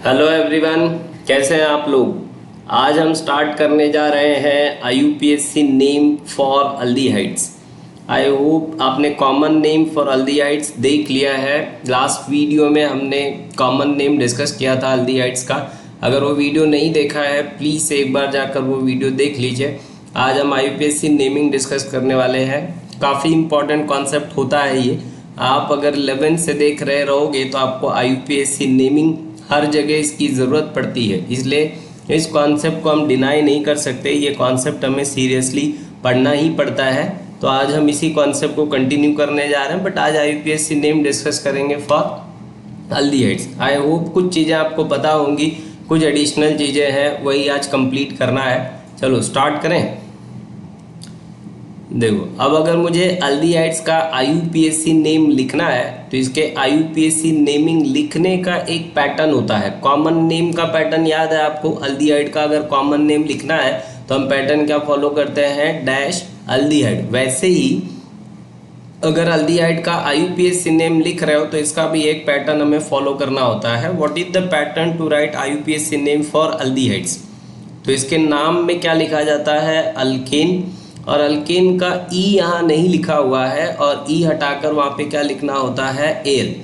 Hello everyone, कैसे हैं आप लोग। आज हम स्टार्ट करने जा रहे हैं आईयूपीएससी name for aldehydes. I hope आपने कॉमन नेम फॉर अल्डिहाइड्स देख लिया है। लास्ट वीडियो में हमने कॉमन नेम डिस्कस किया था अल्डिहाइड्स का। अगर वो वीडियो नहीं देखा है प्लीज़ एक बार जाकर वो वीडियो देख लीजिए। आज हम आईयूपीएससी नेमिंग डिस्कस करने वाले हैं। काफ़ी इंपॉर्टेंट कॉन्सेप्ट होता है ये। आप अगर 11 से देख रहे रहोगे तो आपको आईयूपीएससी नेमिंग हर जगह इसकी ज़रूरत पड़ती है, इसलिए इस कॉन्सेप्ट को हम डिनाई नहीं कर सकते। ये कॉन्सेप्ट हमें सीरियसली पढ़ना ही पड़ता है। तो आज हम इसी कॉन्सेप्ट को कंटिन्यू करने जा रहे हैं, बट आज आईयूपीएससी नेम डिस्कस करेंगे फॉर अल्डिहाइड्स। आई होप कुछ चीज़ें आपको पता होंगी, कुछ एडिशनल चीज़ें हैं वही आज कंप्लीट करना है। चलो स्टार्ट करें। देखो, अब अगर मुझे अल्डिहाइड्स का आईयूपीएससी नेम लिखना है तो इसके आईयूपीएससी नेमिंग लिखने का एक पैटर्न होता है। कॉमन नेम का पैटर्न याद है आपको। अल्डिहाइड का अगर कॉमन नेम लिखना है तो हम पैटर्न क्या फॉलो करते हैं, डैश अल्डिहाइड। वैसे ही अगर अल्डिहाइड का आईयूपीएससी नेम लिख रहे हो तो इसका भी एक पैटर्न हमें फॉलो करना होता है। What is the pattern to write IUPAC name for aldehydes. तो इसके नाम में क्या लिखा जाता है, अल्केन। और अल्केन का ई यहाँ नहीं लिखा हुआ है और ई हटाकर वहाँ पे क्या लिखना होता है, एल।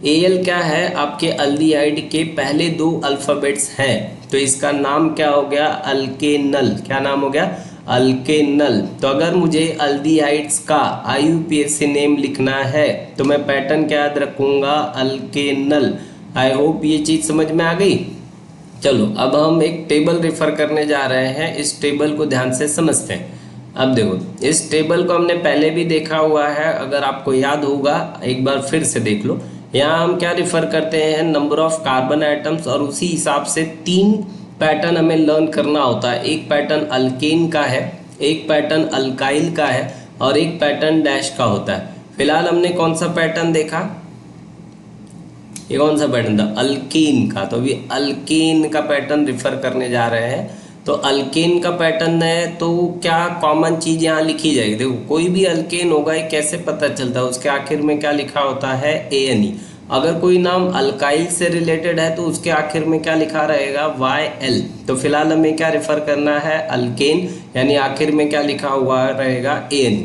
एल क्या है, आपके अल्डिहाइड के पहले दो अल्फ़ाबेट्स हैं, तो इसका नाम क्या हो गया, अल्केनल। क्या नाम हो गया, अल्केनल। तो अगर मुझे अल्डिहाइड्स का आईयूपीएससी नेम लिखना है तो मैं पैटर्न क्या याद रखूँगा, अल्केनल। आई होप ये चीज़ समझ में आ गई। चलो अब हम एक टेबल रेफर करने जा रहे हैं, इस टेबल को ध्यान से समझते हैं। अब देखो, इस टेबल को हमने पहले भी देखा हुआ है, अगर आपको याद होगा एक बार फिर से देख लो। यहाँ हम क्या रिफर करते हैं, नंबर ऑफ कार्बन आइटम्स, और उसी हिसाब से तीन पैटर्न हमें लर्न करना होता है। एक पैटर्न अल्केन का है, एक पैटर्न अल्काइल का है और एक पैटर्न डैश का होता है। फिलहाल हमने कौन सा पैटर्न देखा, ये कौन सा पैटर्न था, अल्केन का। तो अभी अल्केन का पैटर्न रिफर करने जा रहे हैं। तो अल्केन का पैटर्न है तो क्या कॉमन चीज़ यहाँ लिखी जाएगी। देखो, कोई भी अल्केन होगा ये कैसे पता चलता है, उसके आखिर में क्या लिखा होता है, ANE। अगर कोई नाम अल्काइल से रिलेटेड है तो उसके आखिर में क्या लिखा रहेगा, YL। तो फिलहाल हमें क्या रेफर करना है, अल्केन, यानी आखिर में क्या लिखा हुआ रहेगा, ANE।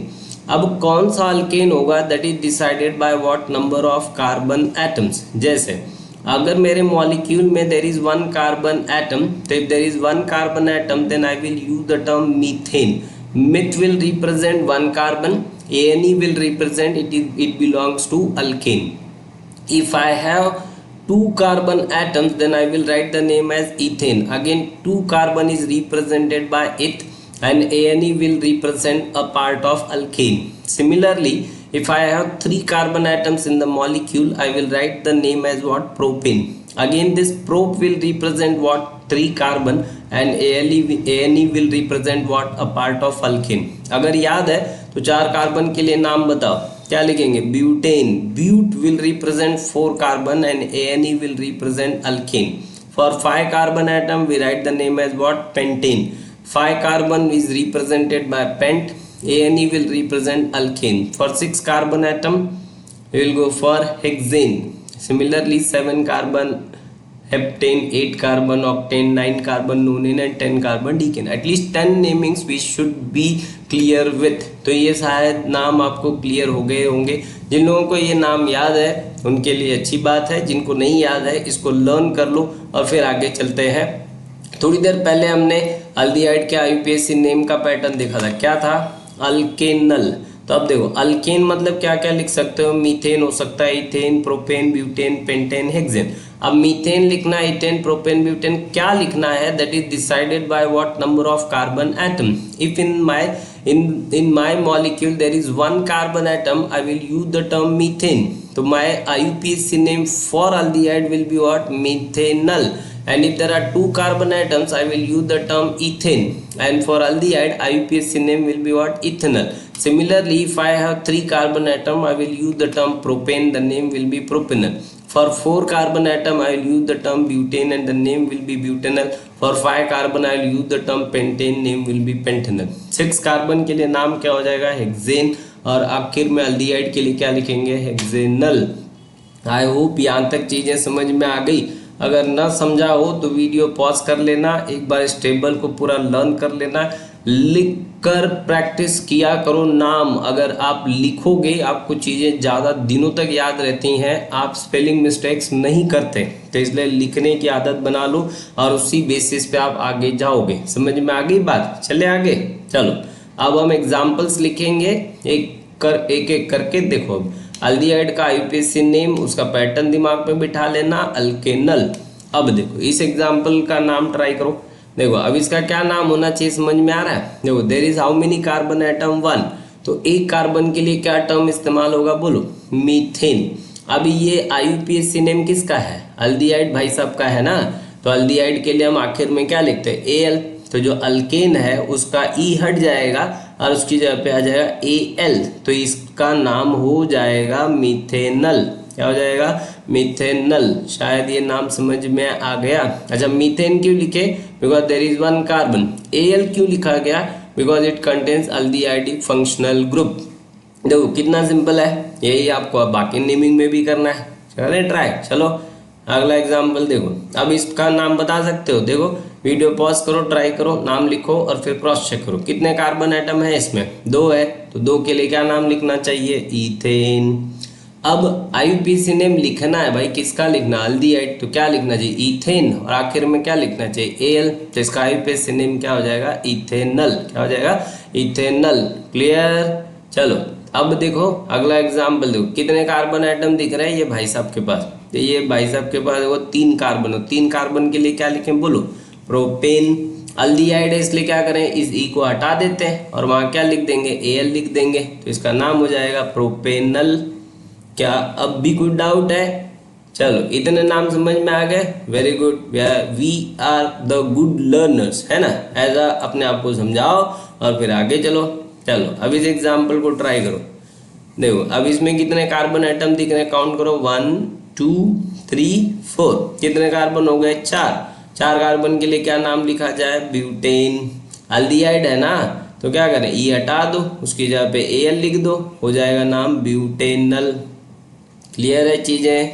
अब कौन सा अल्केन होगा, that is decided by what number of carbon atoms. जैसे अगर मेरे मॉलिक्यूल में there is one carbon atom, तो if there is one carbon atom then I will use the term methane. Meth will represent one carbon, ANE will represent it belongs to alkane. If I have two carbon atoms then I will write the name as ethane. Again two carbon is represented by it and ANE will represent a part of alkane. Similarly, if I have three carbon atoms in the molecule, I will write the name as what, propane. Again this prop will represent what, three carbon and ANE will represent what, a part of alkane. अगर याद है तो चार carbon के लिए नाम बताओ, क्या लिखेंगे, butane. But will represent four carbon and ANE will represent alkane. For 5 carbon atom we write the name as what, pentane. 5 carbon is represented by pent, ANE will represent alkane. For 6 carbon atom we will go for hexane. Similarly 7 carbon heptane, 8 carbon octane, 9 carbon nonane and 10 carbon decane. At least 10 namings we should be clear with. तो ये शायद नाम आपको clear हो गए होंगे। जिन लोगों को ये नाम याद है उनके लिए अच्छी बात है, जिनको नहीं याद है इसको लर्न कर लो और फिर आगे चलते हैं। थोड़ी देर पहले हमने अल्डिहाइड के आईयूपीएससी नेम का पैटर्न देखा था, क्या था, अल्केनल। तो अब देखो, अल्केन मतलब क्या क्या लिख सकते हो, मीथेन हो सकता है, ethane, propane, butane, pentane, hexane. अब मीथेन लिखना है, इथेन, प्रोपेन, ब्यूटेन क्या लिखना है, that is decided by what number of carbon atom. If in my molecule there is one carbon atom, I will use the term methane. So my IUPAC name for aldehyde will be what, methanol. And if there are two carbon atoms I will use the term ethane, and for aldehyde IUPAC name will be what, ethanol. Similarly if I have three carbon atom I will use the term propane, the name will be propanol. For 4 carbon atom I will use the term butane and the name will be butanol. For 5 carbon I will use the term pentane, name will be pentanol. 6 carbon के लिए नाम क्या हो जाएगा, hexane, और आखिर में aldehyde के लिए क्या लिखेंगे, हेक्सेनल। आई होप यहाँ तक चीज़ें समझ में आ गई। अगर ना समझा हो तो वीडियो पॉज कर लेना, एक बार इस टेबल को पूरा लर्न कर लेना, लिख कर प्रैक्टिस किया करो नाम। अगर आप लिखोगे आपको चीज़ें ज़्यादा दिनों तक याद रहती हैं, आप स्पेलिंग मिस्टेक्स नहीं करते, तो इसलिए लिखने की आदत बना लो और उसी बेसिस पे आप आगे जाओगे। समझ में आ गई बात? चले आगे, चलो अब हम एग्जाम्पल्स लिखेंगे एक एक करके। देखो अल्डिहाइड का आईयूपीएसी नेम, उसका पैटर्न दिमाग में बिठा लेना, अल्केनल। अब देखो इस एग्जाम्पल का नाम ट्राई करो। देखो अब इसका क्या नाम होना चाहिए, समझ में आ रहा है? देखो there is how many carbon atom 1, तो एक कार्बन के लिए क्या टर्म इस्तेमाल होगा बोलो, मीथेन। अब ये आईयूपीएसी नेम किसका है, अल्डिहाइड भाई साहब का है ना, तो अल्डिहाइड के लिए हम आखिर में क्या लिखते हैं, एल। तो जो अल्केन है उसका ई हट जाएगा और उसकी जगह पे आ जाएगा एल, तो इसका नाम हो जाएगा मीथेनल। क्या हो जाएगा, मीथेनल। शायद ये नाम समझ में आ गया। अच्छा मीथेन क्यों लिखे, because there is one carbon. L क्यों लिखा गया, because it contains aldehyde functional group. देखो कितना सिंपल है, यही आपको अब बाकी नेमिंग में भी करना है। चलें ट्राई, चलो अगला एग्जाम्पल देखो। अब इसका नाम बता सकते हो, देखो वीडियो पॉज करो, ट्राई करो, नाम लिखो और फिर क्रॉस चेक करो कितने कार्बन एटम है इसमें, 2 है, तो 2 के लिए क्या नाम लिखना चाहिए, इथेन। अब आईयूपीएसी नेम लिखना है भाई, किसका लिखना, अल्डिहाइड, तो क्या लिखना चाहिए, इथेन, और आखिर में क्या लिखना चाहिए, एल, तो इसका आईयूपीएसी नेम क्या हो जाएगा, इथेनल। क्या हो जाएगा, इथेनल। क्लियर? चलो अब देखो अगला एग्जाम्पल देखो, कितने कार्बन एटम दिख रहे हैं ये भाई साहब के पास, तो ये भाई साहब के पास देखो 3 कार्बन हो, 3 कार्बन के लिए क्या लिखें बोलो, प्रोपेन। अल्डिहाइड है इसलिए क्या करें, इस ई को हटा देते हैं और वहाँ क्या लिख देंगे, एल लिख देंगे, तो इसका नाम हो जाएगा प्रोपेनल। क्या अब भी कोई डाउट है? चलो इतने नाम समझ में आ गए, very good, we are the good learners, है ना, ऐसा अपने आप को समझाओ और फिर आगे चलो। चलो अब इस एग्जाम्पल को ट्राई करो। देखो अब इसमें कितने कार्बन एटम दिख रहे हैं, काउंट करो, 1 2 3 4, कितने कार्बन हो गए, 4 कार्बन के लिए क्या नाम लिखा जाए, ब्यूटेन। अल्डिहाइड है ना, तो क्या करें, ई हटा दो, उसकी जगह पे एल लिख दो, हो जाएगा नाम ब्यूटेनल। क्लियर है चीजें?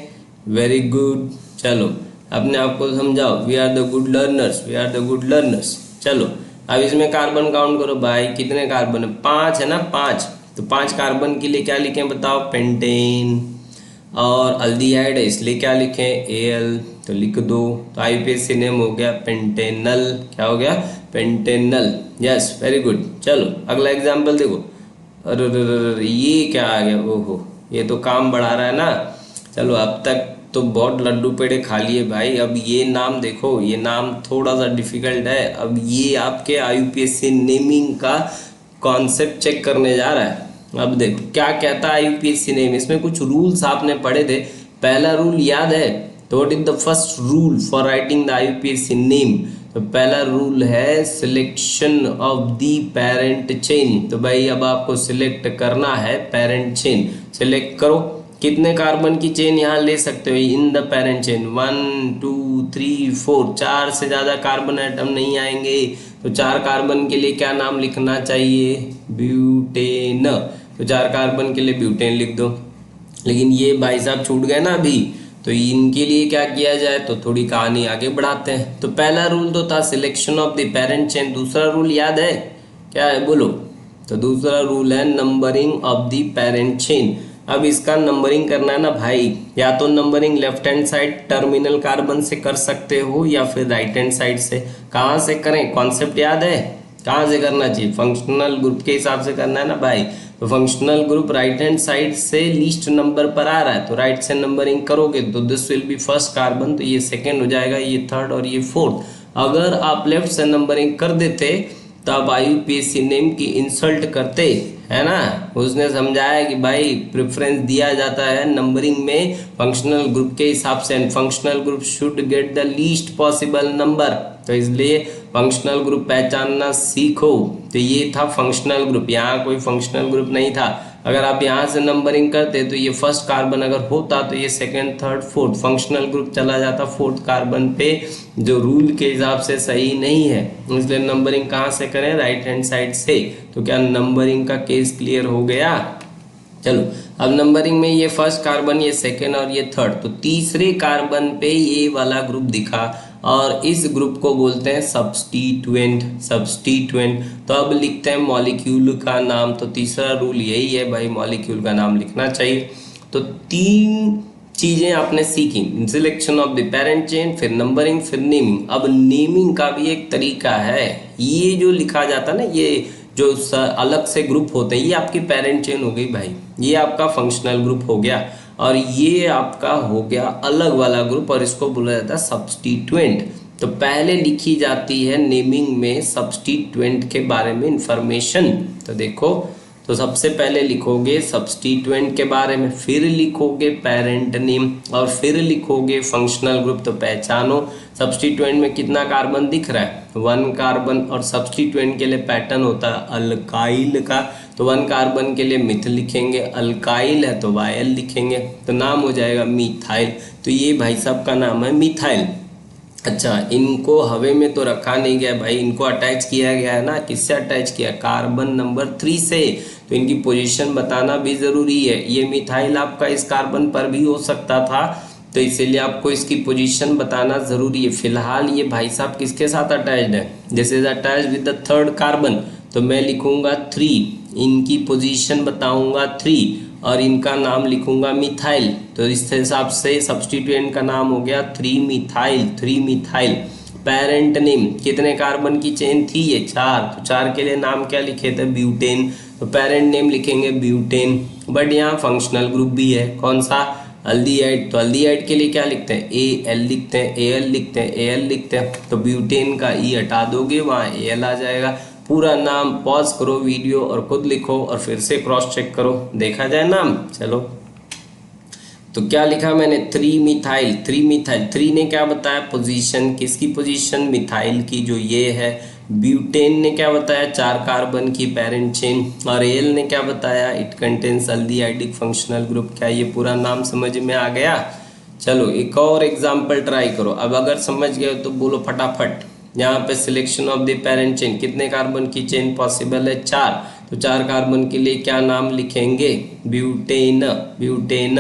Very good. चलो अपने आप को समझाओ, we are the good learners, we are the good learners. चलो अब इसमें कार्बन काउंट करो भाई, कितने कार्बन है, 5 है ना, 5, तो 5 कार्बन के लिए क्या लिखें बताओ, पेंटेन। और अल्डिहाइड है इसलिए क्या लिखें, एल, तो लिख दो, तो आईयूपीएसी नेम हो गया पेंटेनल। क्या हो गया, पेंटेनल। Yes very good. चलो अगला एग्जाम्पल देखो, अरे ये क्या आ गया, ओहो ये तो काम बढ़ा रहा है ना। चलो अब तक तो बहुत लड्डू पेड़े खा लिए भाई, अब ये नाम देखो, ये नाम थोड़ा सा डिफिकल्ट है। अब ये आपके आईयूपीएसी नेमिंग का कॉन्सेप्ट चेक करने जा रहा है। अब देखो क्या कहता है आईयूपीएसी नेम, इसमें कुछ रूल्स आपने पढ़े थे। पहला रूल याद है, तो what is the first rule for writing the IUPAC name, तो पहला रूल है selection of the parent chain. तो भाई अब आपको सिलेक्ट करना है पेरेंट चेन, सिलेक्ट करो। कितने कार्बन की चेन यहाँ ले सकते हो इन द पेरेंट चेन, 1 2 3 4, 4 से ज़्यादा कार्बन आइटम नहीं आएंगे, तो 4 कार्बन के लिए क्या नाम लिखना चाहिए, ब्यूटेन, तो 4 कार्बन के लिए ब्यूटेन लिख दो। लेकिन ये भाई साहब छूट गए ना अभी, तो इनके लिए क्या किया जाए, तो थोड़ी कहानी आगे बढ़ाते हैं। तो पहला रूल तो था selection of the parent chain, दूसरा रूल याद है क्या है बोलो, तो दूसरा रूल है numbering of the parent chain. अब इसका नंबरिंग करना है ना भाई, या तो numbering left hand side terminal carbon से कर सकते हो या फिर राइट हैंड साइड से। कहाँ से करें, कॉन्सेप्ट याद है, कहाँ से करना चाहिए, फंक्शनल ग्रुप के हिसाब से करना है ना भाई। तो functional group right hand side से लीस्ट नंबर पर आ रहा है, तो राइट से नंबरिंग करोगे तो this will be first carbon, तो ये सेकेंड हो जाएगा, ये थर्ड और ये फोर्थ। अगर आप लेफ्ट से नंबरिंग कर देते तब आईयूपीएसी नेम की इंसल्ट करते, है ना। उसने समझाया कि भाई प्रेफरेंस दिया जाता है नंबरिंग में फंक्शनल ग्रुप के हिसाब से, and functional group should get the least possible number, तो इसलिए फंक्शनल ग्रुप पहचानना सीखो। तो ये था फंक्शनल ग्रुप, यहाँ कोई फंक्शनल ग्रुप नहीं था। अगर आप यहाँ से नंबरिंग करते तो ये फर्स्ट कार्बन अगर होता तो ये second third fourth, functional group चला जाता फोर्थ कार्बन पे, जो रूल के हिसाब से सही नहीं है। इसलिए नंबरिंग कहाँ से करें, राइट हैंड साइड से। तो क्या नंबरिंग का केस क्लियर हो गया? चलो, अब नंबरिंग में ये फर्स्ट कार्बन, ये सेकेंड और ये थर्ड, तो तीसरे कार्बन पे ये वाला ग्रुप दिखा और इस ग्रुप को बोलते हैं सब्स्टिट्यूएंट। सब्स्टिट्यूएंट, तो अब लिखते हैं मॉलिक्यूल का नाम। तो तीसरा रूल यही है भाई, मॉलिक्यूल का नाम लिखना चाहिए। तो 3 चीजें आपने सीखी, selection of the parent chain, फिर नंबरिंग, फिर नेमिंग। अब नेमिंग का भी एक तरीका है, ये जो लिखा जाता है ना, ये जो अलग से ग्रुप होते हैं, ये आपकी पेरेंट चेन हो गई भाई, ये आपका फंक्शनल ग्रुप हो गया, और ये आपका हो गया अलग वाला ग्रुप, और इसको बोला जाता है सब्स्टिट्यूएंट। तो पहले लिखी जाती है नेमिंग में सब्स्टिट्यूएंट के बारे में इंफॉर्मेशन। तो देखो, तो सबसे पहले लिखोगे सब्स्टिट्यूएंट के बारे में, फिर लिखोगे पेरेंट नेम, और फिर लिखोगे फंक्शनल ग्रुप। तो पहचानो सब्स्टिट्यूएंट में कितना कार्बन दिख रहा है, 1 कार्बन, और सब्स्टिट्यूएंट के लिए पैटर्न होता है अल्काइल का। तो 1 कार्बन के लिए मिथ लिखेंगे, अल्काइल है तो वायल लिखेंगे, तो नाम हो जाएगा मिथाइल। तो ये भाई साहब का नाम है मिथाइल। अच्छा, इनको हवे में तो रखा नहीं गया भाई, इनको अटैच किया गया है ना, किससे अटैच किया, कार्बन नंबर 3 से। तो इनकी पोजीशन बताना भी ज़रूरी है। ये मिथाइल आपका इस कार्बन पर भी हो सकता था, तो इसीलिए आपको इसकी पोजीशन बताना ज़रूरी है। फिलहाल ये भाई साहब किसके साथ अटैच्ड है, this is attach with the 3rd carbon, तो मैं लिखूंगा 3, इनकी पोजीशन बताऊंगा 3, और इनका नाम लिखूंगा मिथाइल। तो इस हिसाब से सब्स्टिट्यूएंट का नाम हो गया 3 मिथाइल, 3 मिथाइल। पेरेंट नेम, कितने कार्बन की चेन थी ये, 4, तो 4 के लिए नाम क्या लिखे थे, ब्यूटेन, तो पेरेंट नेम लिखेंगे ब्यूटेन। बट यहाँ फंक्शनल ग्रुप भी है, कौन सा, अल्डिहाइड, तो अल्डिहाइड के लिए क्या लिखते हैं, एल लिखते हैं, एल लिखते हैं, एल लिखते हैं। तो ब्यूटेन का ई हटा दोगे, वहाँ एल आ जाएगा। पूरा नाम पॉज करो वीडियो और खुद लिखो, और फिर से क्रॉस चेक करो, देखा जाए नाम। चलो, तो क्या लिखा मैंने, 3 मिथाइल, 3 मिथाइल। 3 ने क्या बताया, पोजीशन, किसकी पोजीशन, मिथाइल की, जो ये है। ब्यूटेन ने क्या बताया, 4 कार्बन की पेरेंट चेन, और एल ने क्या बताया, it contains aldehydic functional group. क्या ये पूरा नाम समझ में आ गया। चलो, एक और एग्जाम्पल ट्राई करो। अब अगर समझ गए तो बोलो फटाफट। यहाँ पे selection of the parent chain, कितने कार्बन की चेन पॉसिबल है, 4, तो 4 कार्बन के लिए क्या नाम लिखेंगे, ब्यूटेन, ब्यूटेन।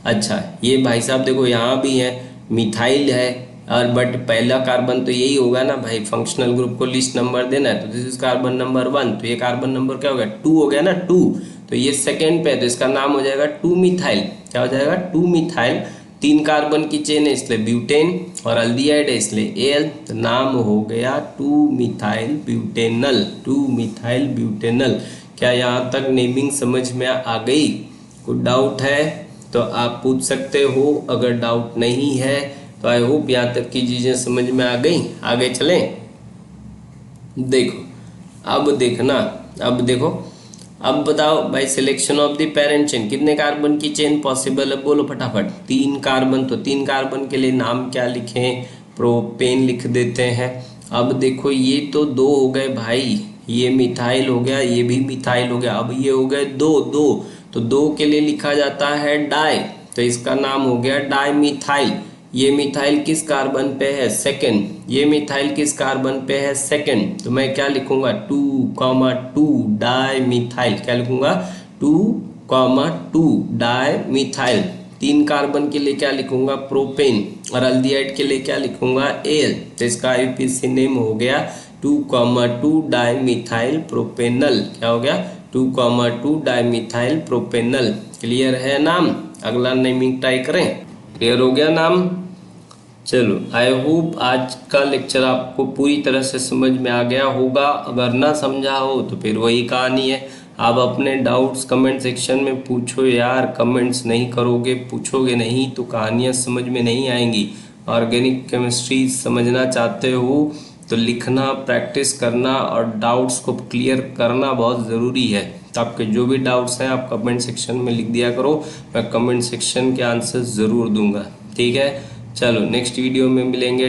अच्छा, ये भाई साहब देखो यहाँ भी है, मिथाइल है, और बट पहला कार्बन तो यही होगा ना भाई, फंक्शनल ग्रुप को लिस्ट नंबर देना है, तो दिस इज कार्बन नंबर 1, तो ये कार्बन नंबर क्या हो गया, 2 हो गया ना, 2, तो ये सेकेंड पे है, तो इसका नाम हो जाएगा 2 मिथाइल। क्या हो जाएगा, 2 मिथाइल। 3 कार्बन की चेन है इसलिए ब्यूटेन, और अल्डिहाइड है इसलिए एल, तो नाम हो गया 2 मिथाइल ब्यूटेनल, 2 मिथाइल ब्यूटेनल। क्या यहाँ तक नेमिंग समझ में आ गई, कोई डाउट है तो आप पूछ सकते हो, अगर डाउट नहीं है तो आई होप यहाँ तक की चीज़ें समझ में आ गई। आगे चलें, देखो, अब देखना, अब देखो, अब बताओ भाई, selection of the parent chain, कितने कार्बन की चेन पॉसिबल है, बोलो फटाफट, 3 कार्बन, तो 3 कार्बन के लिए नाम क्या लिखें, प्रोपेन लिख देते हैं। अब देखो, ये तो 2 हो गए भाई, ये मिथाइल हो गया, ये भी मिथाइल हो गया, अब ये हो गए 2, 2, तो 2 के लिए लिखा जाता है डाई, तो इसका नाम हो गया डाई मिथाइल। ये मिथाइल किस कार्बन पे है, सेकंड, ये मिथाइल किस कार्बन पे है, सेकंड, तो मैं क्या लिखूंगा, 2,2 डाई मिथाइल, क्या लिखूंगा, 2,2 डाई मिथाइल। 3 कार्बन के लिए क्या लिखूंगा, प्रोपेन, और अल्डिहाइड के लिए क्या लिखूंगा, एल, तो इसका आईयूपीएसी नेम हो गया 2,2 डाई मिथाइल प्रोपेनल। क्या हो गया, 2,2 डाई मिथाइल प्रोपेनल। क्लियर है नाम, अगला नेमिंग ट्राई करें, क्लियर हो गया नाम। चलो, आई होप आज का लेक्चर आपको पूरी तरह से समझ में आ गया होगा। अगर ना समझा हो तो फिर वही कहानी है, आप अपने डाउट्स कमेंट सेक्शन में पूछो यार, कमेंट्स नहीं करोगे, पूछोगे नहीं तो कहानियाँ समझ में नहीं आएंगी। ऑर्गेनिक केमिस्ट्री समझना चाहते हो तो लिखना, प्रैक्टिस करना और डाउट्स को क्लियर करना बहुत ज़रूरी है। तो आपके जो भी डाउट्स हैं आप कमेंट सेक्शन में लिख दिया करो, मैं कमेंट सेक्शन के आंसर ज़रूर दूंगा, ठीक है। चलो, नेक्स्ट वीडियो में मिलेंगे।